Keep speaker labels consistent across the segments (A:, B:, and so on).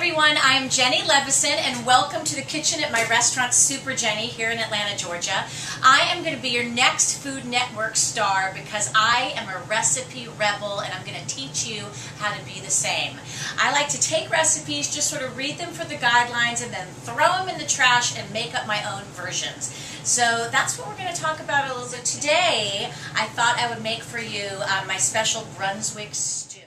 A: everyone, I am Jenny Levison and welcome to the kitchen at my restaurant Super Jenny here in Atlanta, Georgia. I am going to be your next Food Network star because I am a recipe rebel and I'm going to teach you how to be the same. I like to take recipes, just sort of read them for the guidelines and then throw them in the trash and make up my own versions. So that's what we're going to talk about a little bit today. I thought I would make for you my special Brunswick stew.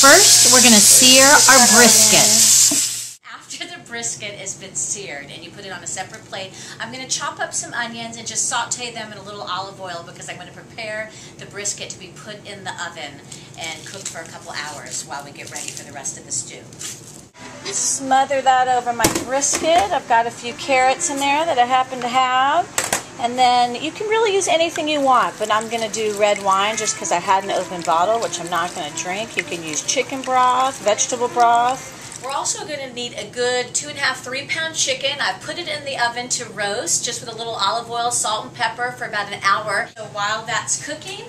B: First, we're going to sear our brisket.
A: After the brisket has been seared and you put it on a separate plate, I'm going to chop up some onions and just saute them in a little olive oil because I'm going to prepare the brisket to be put in the oven and cooked for a couple hours while we get ready for the rest of the stew. Smother that over my brisket. I've got a few carrots in there that I happen to have. And then you can really use anything you want, but I'm going to do red wine just because I had an open bottle, which I'm not going to drink. You can use chicken broth, vegetable broth. We're also going to need a good 2.5–3 pound chicken. I've put it in the oven to roast just with a little olive oil, salt, and pepper for about an hour. So while that's cooking,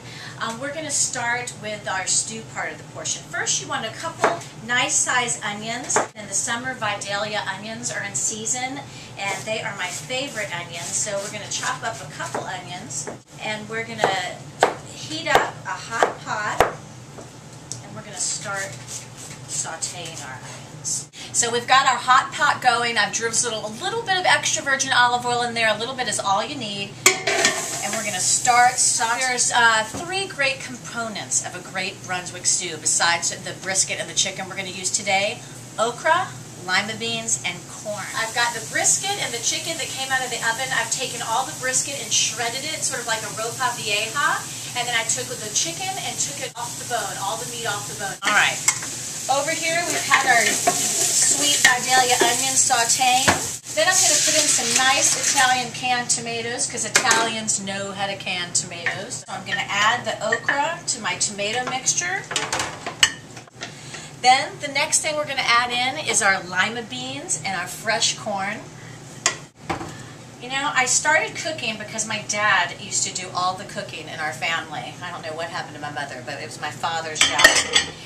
A: we're going to start with our stew part of the portion. First, you want a couple nice-sized onions. And the summer Vidalia onions are in season, and they are my favorite onions. So we're going to chop up a couple onions, and we're going to heat up a hot pot, and we're going to start sauteing our onions. So we've got our hot pot going. I've drizzled a little bit of extra virgin olive oil in there. A little bit is all you need. And we're going to start sauteing. There's three great components of a great Brunswick stew besides the brisket and the chicken we're going to use today: okra, lima beans, and corn. I've got the brisket and the chicken that came out of the oven. I've taken all the brisket and shredded it, sort of like a ropa vieja. And then I took the chicken and took it off the bone, all the meat off the bone. All right. Over here we've had our sweet Vidalia onions sauteing. Then I'm going to put in some nice Italian canned tomatoes because Italians know how to can tomatoes. So I'm going to add the okra to my tomato mixture. Then the next thing we're going to add in is our lima beans and our fresh corn. You know, I started cooking because my dad used to do all the cooking in our family. I don't know what happened to my mother, but it was my father's job.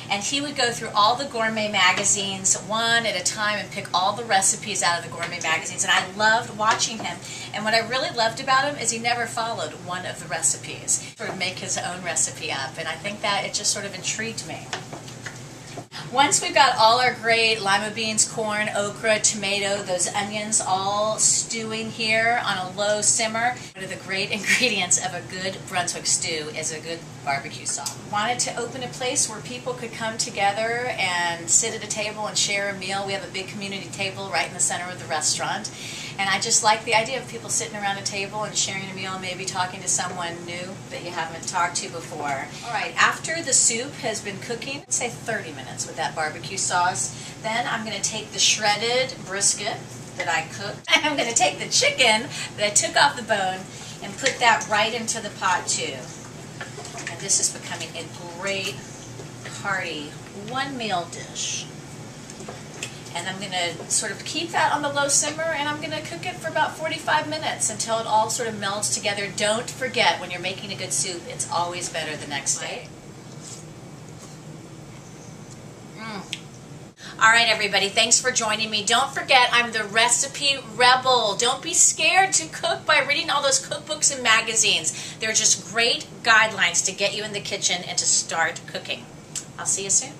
A: And he would go through all the gourmet magazines one at a time and pick all the recipes out of the gourmet magazines. And I loved watching him. And what I really loved about him is he never followed one of the recipes. He sort of make his own recipe up. And I think that it just sort of intrigued me. Once we've got all our great lima beans, corn, okra, tomato, those onions all stewing here on a low simmer, one of the great ingredients of a good Brunswick stew is a good barbecue sauce. Wanted to open a place where people could come together and sit at a table and share a meal. We have a big community table right in the center of the restaurant. And I just like the idea of people sitting around a table and sharing a meal and maybe talking to someone new that you haven't talked to before. All right, after the soup has been cooking, let's say 30 minutes with that barbecue sauce, then I'm going to take the shredded brisket that I cooked. I'm going to take the chicken that I took off the bone and put that right into the pot too. And this is becoming a great, hearty, one-meal dish. And I'm going to sort of keep that on the low simmer, and I'm going to cook it for about 45 minutes until it all sort of melds together. Don't forget, when you're making a good soup, it's always better the next day. All right, everybody, thanks for joining me. Don't forget, I'm the recipe rebel. Don't be scared to cook by reading all those cookbooks and magazines. They're just great guidelines to get you in the kitchen and to start cooking. I'll see you soon.